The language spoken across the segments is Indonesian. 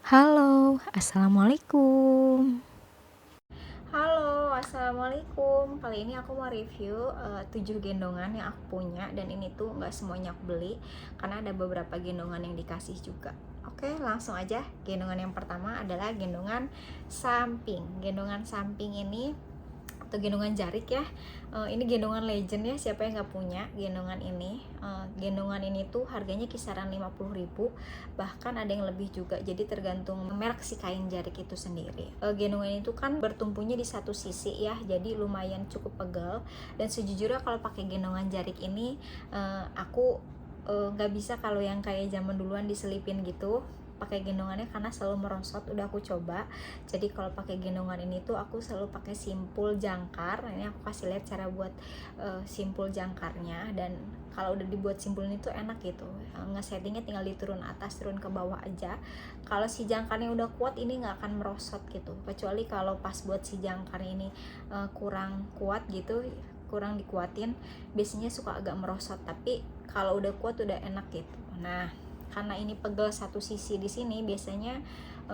Halo, assalamualaikum. Halo, assalamualaikum. Kali ini aku mau review 7 gendongan yang aku punya, dan ini tuh nggak semuanya aku beli karena ada beberapa gendongan yang dikasih juga. Oke, langsung aja. Gendongan yang pertama adalah gendongan samping. Gendongan samping ini atau gendongan jarik ya, ini gendongan legend ya, siapa yang nggak punya gendongan ini. Gendongan ini tuh harganya kisaran 50.000, bahkan ada yang lebih juga, jadi tergantung merek si kain jarik itu sendiri. Gendongan itu kan bertumpunya di satu sisi ya, jadi lumayan cukup pegel, dan sejujurnya kalau pakai gendongan jarik ini aku nggak bisa kalau yang kayak zaman duluan diselipin gitu pakai gendongannya, karena selalu merosot. Udah aku coba, jadi kalau pakai gendongan ini tuh aku selalu pakai simpul jangkar. Ini aku kasih lihat cara buat simpul jangkarnya, dan kalau udah dibuat simpul ini tuh enak gitu. Ngesettingnya tinggal diturun atas turun ke bawah aja. Kalau si jangkarnya udah kuat, ini nggak akan merosot gitu, kecuali kalau pas buat si jangkar ini kurang kuat gitu, kurang dikuatin, biasanya suka agak merosot. Tapi kalau udah kuat udah enak gitu. Nah, karena ini pegel satu sisi di sini, biasanya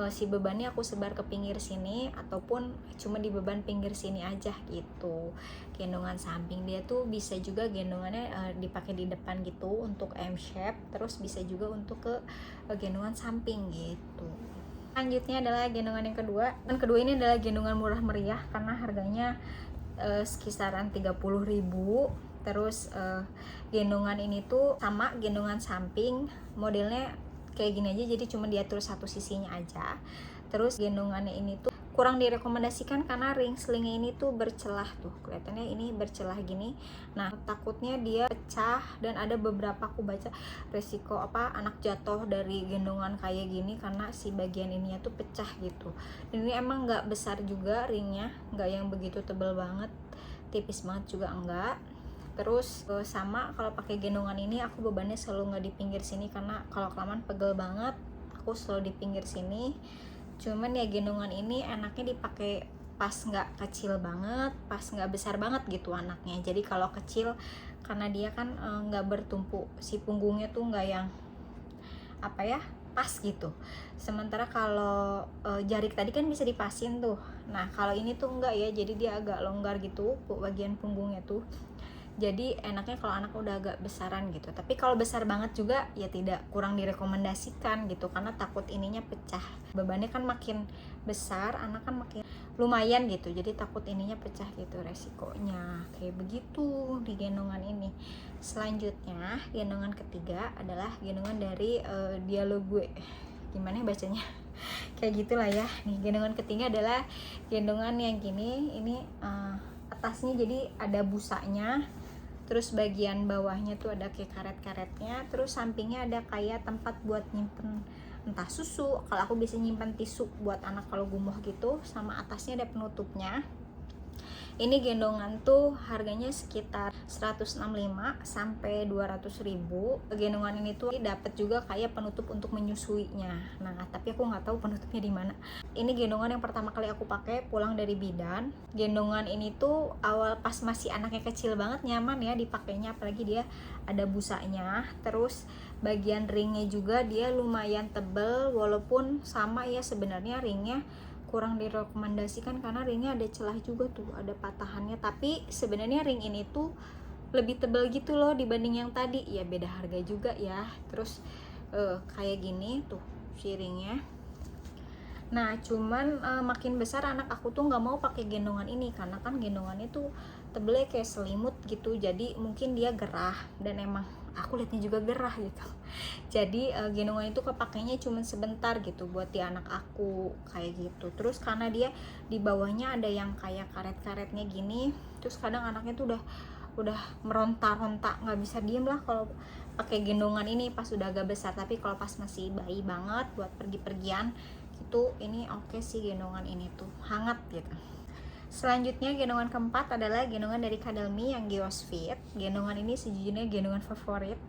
si bebannya aku sebar ke pinggir sini, ataupun cuma di beban pinggir sini aja gitu. Gendongan samping dia tuh bisa juga gendongannya dipakai di depan gitu untuk M shape, terus bisa juga untuk ke gendongan samping gitu. Selanjutnya adalah gendongan yang kedua. Dan kedua ini adalah gendongan murah meriah karena harganya sekisaran 30.000. Terus gendongan ini tuh sama gendongan samping, modelnya kayak gini aja, jadi cuma diatur satu sisinya aja. Terus gendongannya ini tuh kurang direkomendasikan karena ring selingnya ini tuh bercelah, tuh kelihatannya ini bercelah gini. Nah, takutnya dia pecah, dan ada beberapa aku baca resiko anak jatuh dari gendongan kayak gini karena si bagian ininya tuh pecah gitu. Dan ini emang nggak besar juga ringnya, nggak yang begitu tebel banget, tipis banget juga enggak. Terus sama kalau pakai gendongan ini aku bebannya selalu nggak di pinggir sini, karena kalau kelamaan pegel banget, aku selalu di pinggir sini. Cuman ya gendongan ini enaknya dipakai pas nggak kecil banget, pas nggak besar banget gitu anaknya. Jadi kalau kecil, karena dia kan nggak bertumpuk, si punggungnya tuh nggak yang pas gitu. Sementara kalau jarik tadi kan bisa dipasin tuh. Nah, kalau ini tuh enggak ya, jadi dia agak longgar gitu bagian punggungnya tuh. Jadi enaknya kalau anak udah agak besaran gitu. Tapi kalau besar banget juga ya tidak, kurang direkomendasikan gitu, karena takut ininya pecah. Bebannya kan makin besar, anak kan makin lumayan gitu, jadi takut ininya pecah gitu resikonya. Kayak begitu di gendongan ini. Selanjutnya gendongan ketiga adalah gendongan dari Dialogue. Gimana ya bacanya? Kayak gitulah ya. Nih, gendongan ketiga adalah gendongan yang gini. Ini atasnya jadi ada busanya, terus bagian bawahnya tuh ada kayak karet-karetnya, terus sampingnya ada kayak tempat buat nyimpen entah susu. Kalau aku bisa nyimpan tisu buat anak kalau gumoh gitu, sama atasnya ada penutupnya. Ini gendongan tuh harganya sekitar 165 sampai 200.000. Gendongan ini tuh dapat juga kayak penutup untuk menyusuinya. Nah, tapi aku nggak tahu penutupnya di mana. Ini gendongan yang pertama kali aku pakai pulang dari bidan. Gendongan ini tuh awal pas masih anaknya kecil banget nyaman ya dipakainya, apalagi dia ada busanya. Terus bagian ringnya juga dia lumayan tebel, walaupun sama ya sebenarnya ringnya kurang direkomendasikan karena ringnya ada celah juga tuh, ada patahannya. Tapi sebenarnya ring ini tuh lebih tebal gitu loh dibanding yang tadi. Ya beda harga juga ya. Terus kayak gini tuh si ringnya. Nah, cuman makin besar anak aku tuh nggak mau pakai gendongan ini, karena kan gendongannya tuh tebelnya kayak selimut gitu, jadi mungkin dia gerah, dan emang aku liatnya juga gerah gitu. Jadi gendongan itu kepakainya cuma sebentar gitu buat di anak aku kayak gitu. Terus karena dia di bawahnya ada yang kayak karet-karetnya gini, terus kadang anaknya tuh udah meronta-ronta, nggak bisa diem lah kalau pakai gendongan ini pas udah agak besar. Tapi kalau pas masih bayi banget buat pergi-pergian gitu, ini oke sih gendongan ini tuh, hangat gitu. Selanjutnya gendongan keempat adalah gendongan dari Kadelmi yang Geosfit. Gendongan ini sejujurnya gendongan favorit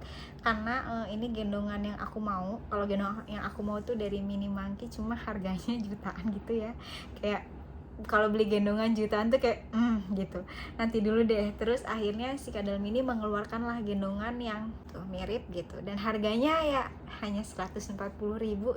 karena ini gendongan yang aku mau. Kalau gendongan yang aku mau tuh dari Mini Monkey, cuma harganya jutaan gitu ya. Kayak kalau beli gendongan jutaan tuh kayak gitu, nanti dulu deh. Terus akhirnya si Kadal Mini mengeluarkan lah gendongan yang tuh mirip gitu, dan harganya ya hanya 140.000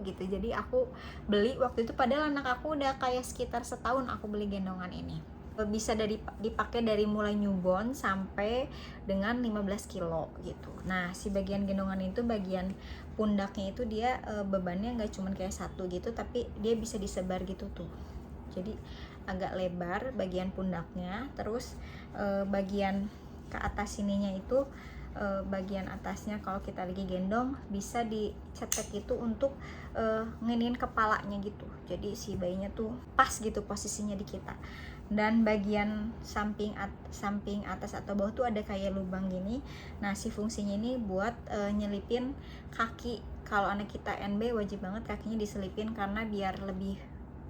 gitu. Jadi aku beli waktu itu, padahal anak aku udah kayak sekitar setahun aku beli gendongan ini. Bisa dipakai dari mulai newborn sampai dengan 15 kilo gitu. Nah, si bagian gendongan itu, bagian pundaknya itu dia bebannya nggak cuman kayak satu gitu, tapi dia bisa disebar gitu tuh. Jadi agak lebar bagian pundaknya. Terus bagian ke atas sininya itu, bagian atasnya kalau kita lagi gendong bisa dicetek itu untuk ngenin kepalanya gitu. Jadi si bayinya tuh pas gitu posisinya di kita. Dan bagian samping atas atau bawah tuh ada kayak lubang gini. Nah, si fungsinya ini buat nyelipin kaki. Kalau anak kita NB wajib banget kakinya diselipin karena biar lebih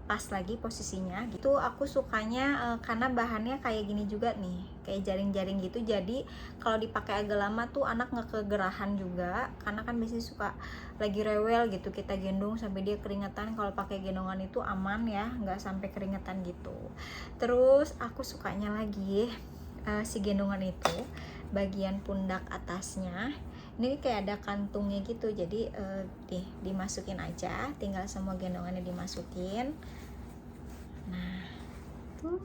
pas lagi posisinya gitu. Aku sukanya karena bahannya kayak gini juga nih, kayak jaring-jaring gitu. Jadi kalau dipakai agak lama tuh anak nggak kegerahan juga, karena kan biasanya suka lagi rewel gitu kita gendong sampai dia keringetan. Kalau pakai gendongan itu aman ya, nggak sampai keringetan gitu. Terus aku sukanya lagi si gendongan itu bagian pundak atasnya ini kayak ada kantungnya gitu. Jadi dimasukin aja, tinggal semua gendongannya dimasukin. Nah tuh,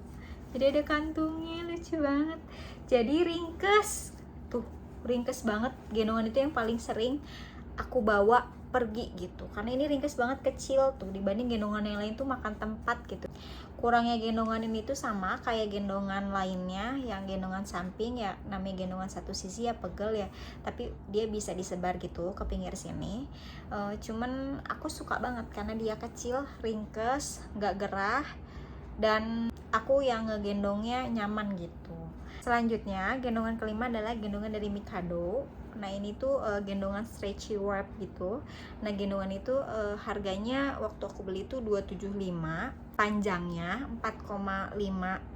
jadi ada kantungnya, lucu banget. Jadi ringkes tuh, ringkes banget. Gendongan itu yang paling sering aku bawa pergi gitu, karena ini ringkes banget, kecil tuh dibanding gendongan yang lain tuh makan tempat gitu. Kurangnya gendongan ini tuh sama kayak gendongan lainnya yang gendongan samping ya, namanya gendongan satu sisi ya pegel ya, tapi dia bisa disebar gitu ke pinggir sini. Cuman aku suka banget karena dia kecil, ringkes, nggak gerah, dan aku yang ngegendongnya nyaman gitu. Selanjutnya gendongan kelima adalah gendongan dari Mikado. Nah ini tuh gendongan stretchy wrap gitu. Nah gendongan itu harganya waktu aku beli itu 275, panjangnya 4,5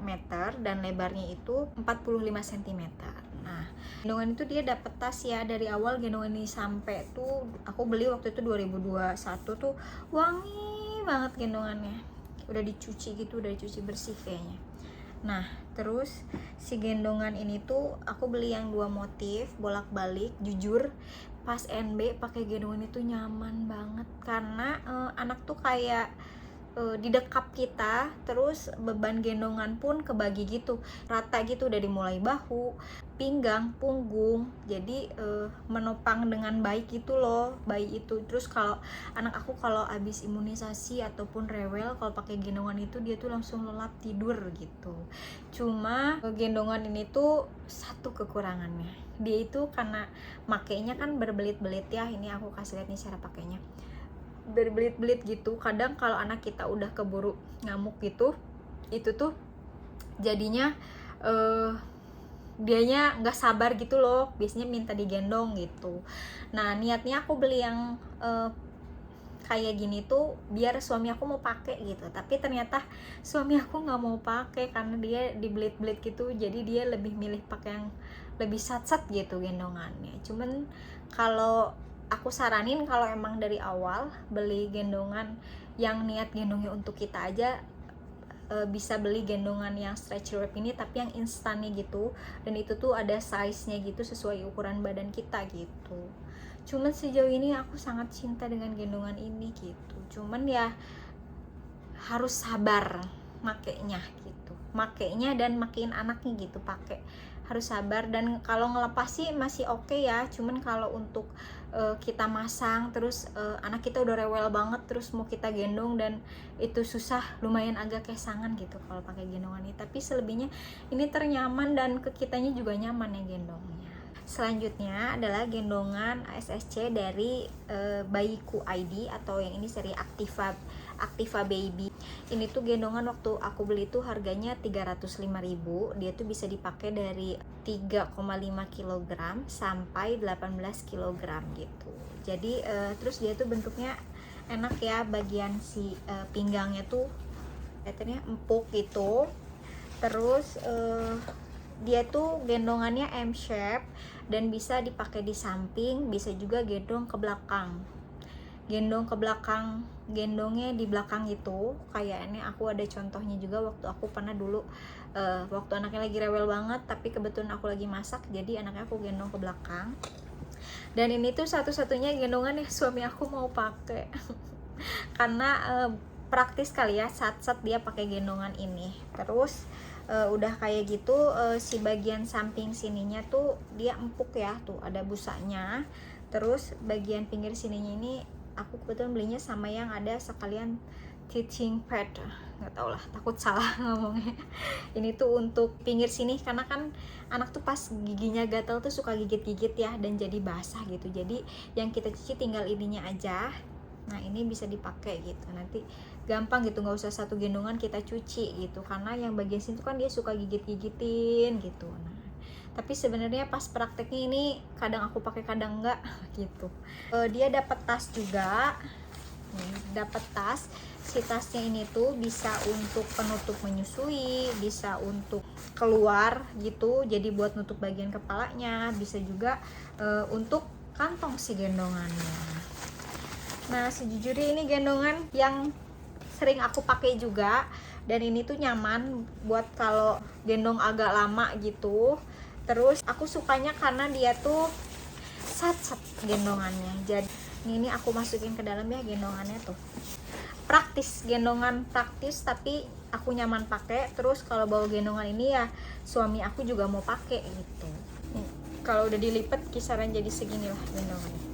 meter dan lebarnya itu 45 cm. Nah gendongan itu dia dapet tas ya. Dari awal gendongan ini sampai tuh aku beli waktu itu 2021 tuh wangi banget gendongannya, udah dicuci gitu, udah dicuci bersih kayaknya. Nah terus si gendongan ini tuh aku beli yang 2 motif bolak-balik. Jujur pas NB pakai gendongan itu nyaman banget, karena anak tuh kayak didekap kita, terus beban gendongan pun kebagi gitu, rata gitu, dari mulai bahu, pinggang, punggung. Jadi menopang dengan baik gitu loh bayi itu. Terus kalau anak aku kalau habis imunisasi ataupun rewel, kalau pakai gendongan itu dia tuh langsung lelap tidur gitu. Cuma gendongan ini tuh satu kekurangannya, dia itu karena makainya kan berbelit-belit ya. Ini aku kasih lihat nih cara pakainya, berbelit-belit gitu. Kadang kalau anak kita udah keburu ngamuk gitu, itu tuh jadinya dianya nggak sabar gitu loh, biasanya minta digendong gitu. Nah niatnya aku beli yang kayak gini tuh biar suami aku mau pakai gitu, tapi ternyata suami aku nggak mau pakai karena dia dibelit-belit gitu. Jadi dia lebih milih pakai yang lebih sat-sat gitu gendongannya. Cuman kalau aku saranin kalau emang dari awal beli gendongan yang niat gendongnya untuk kita aja, bisa beli gendongan yang stretch wrap ini tapi yang instannya gitu, dan itu tuh ada size nya gitu sesuai ukuran badan kita gitu. Cuman sejauh ini aku sangat cinta dengan gendongan ini gitu. Cuman ya harus sabar makainya gitu, makainya dan makein anaknya gitu pakai, harus sabar. Dan kalau ngelepas sih masih oke ya, cuman kalau untuk kita masang terus anak kita udah rewel banget terus mau kita gendong, dan itu susah, lumayan agak kesangan gitu kalau pakai gendongan ini. Tapi selebihnya ini ternyaman dan ke kitanya juga nyaman ya gendongnya. Selanjutnya adalah gendongan ASSC dari Bayiku ID, atau yang ini seri Activa Baby. Ini tuh gendongan waktu aku beli tuh harganya 305.000. Dia tuh bisa dipakai dari 3,5 kg sampai 18 kg gitu. Jadi terus dia tuh bentuknya enak ya, bagian si pinggangnya tuh kelihatannya empuk gitu. Terus dia tuh gendongannya M shape dan bisa dipakai di samping, bisa juga gendong ke belakang. gendong ke belakang, gendongnya di belakang gitu. Kayak ini aku ada contohnya juga waktu aku pernah dulu waktu anaknya lagi rewel banget, tapi kebetulan aku lagi masak, jadi anaknya aku gendong ke belakang. Dan ini tuh satu-satunya gendongan yang suami aku mau pakai karena praktis kali ya, saat dia pakai gendongan ini. Terus udah kayak gitu si bagian samping sininya tuh dia empuk ya, tuh ada busanya. Terus bagian pinggir sininya ini aku kebetulan belinya sama yang ada sekalian teaching pad, nggak tau lah, takut salah ngomongnya. Ini tuh untuk pinggir sini, karena kan anak tuh pas giginya gatal tuh suka gigit-gigit ya, dan jadi basah gitu. Jadi yang kita cuci tinggal ininya aja. Nah ini bisa dipakai gitu, nanti gampang gitu, nggak usah satu gendongan kita cuci gitu, karena yang bagian sini tuh kan dia suka gigit-gigitin gitu. Nah tapi sebenarnya pas prakteknya ini kadang aku pakai kadang enggak gitu. Dia dapat tas juga, dapat tas. Si tasnya ini tuh bisa untuk penutup menyusui, bisa untuk keluar gitu, jadi buat nutup bagian kepalanya, bisa juga untuk kantong si gendongannya. Nah sejujurnya ini gendongan yang sering aku pakai juga, dan ini tuh nyaman buat kalau gendong agak lama gitu. Terus aku sukanya karena dia tuh sat gendongannya. Jadi ini aku masukin ke dalam ya gendongannya tuh. Praktis, gendongan praktis tapi aku nyaman pakai. Terus kalau bawa gendongan ini ya suami aku juga mau pakai gitu. Kalau udah dilipat kisaran jadi segini lah gendongannya.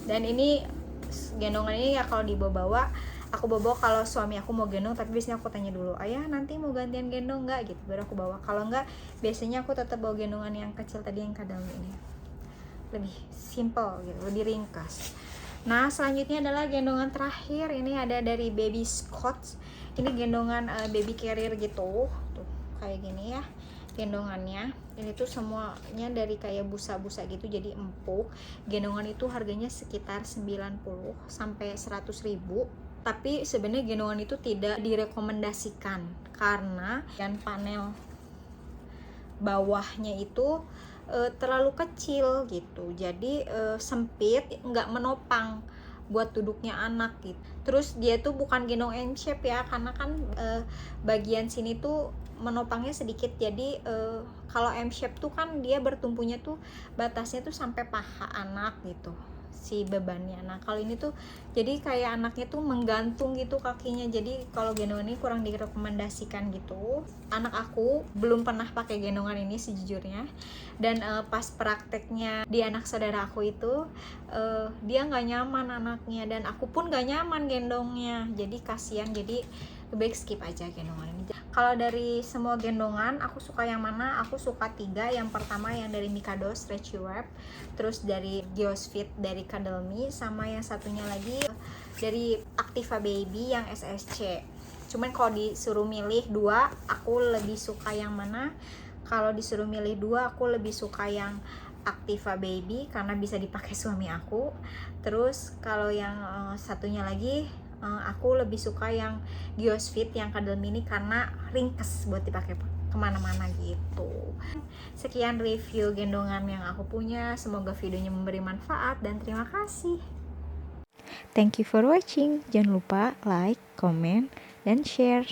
Dan ini gendongan ini ya kalau dibawa-bawa, aku bawa kalau suami aku mau gendong, tapi biasanya aku tanya dulu, ayah nanti mau gantian gendong nggak gitu, baru aku bawa. Kalau nggak, biasanya aku tetap bawa gendongan yang kecil tadi yang kadang ini, lebih simple gitu, lebih ringkas. Nah selanjutnya adalah gendongan terakhir. Ini ada dari Baby Scotch. Ini gendongan baby carrier gitu, tuh kayak gini ya gendongannya. Ini tuh semuanya dari kayak busa-busa gitu, jadi empuk. Gendongan itu harganya sekitar 90 sampai 100 ribu. Tapi sebenarnya gendongan itu tidak direkomendasikan karena yang panel bawahnya itu terlalu kecil gitu, jadi sempit, nggak menopang buat duduknya anak gitu. Terus dia tuh bukan gendong M shape ya, karena kan bagian sini tuh menopangnya sedikit. Jadi kalau M shape tuh kan dia bertumpunya tuh batasnya tuh sampai paha anak gitu si bebannya. Nah kalau ini tuh jadi kayak anaknya tuh menggantung gitu kakinya, jadi kalau gendongan ini kurang direkomendasikan gitu. Anak aku belum pernah pakai gendongan ini sejujurnya, dan pas prakteknya di anak saudara aku itu dia nggak nyaman anaknya, dan aku pun nggak nyaman gendongnya, jadi kasihan. Jadi lebih baik skip aja gendongan ini. Kalau dari semua gendongan aku suka yang mana? Aku suka 3. Yang pertama yang dari Mikado Stretchy Wrap, terus dari Geosfit dari Cuddle Me, sama yang satunya lagi dari Activa Baby yang SSC. Cuman kalau disuruh milih 2, aku lebih suka yang mana? Kalau disuruh milih 2, aku lebih suka yang Activa Baby karena bisa dipakai suami aku. Terus kalau yang satunya lagi aku lebih suka yang Geosfit yang Cuddle Mini karena ringkes buat dipakai kemana-mana gitu. Sekian review gendongan yang aku punya, semoga videonya memberi manfaat dan terima kasih. Thank you for watching. Jangan lupa like, comment, dan share.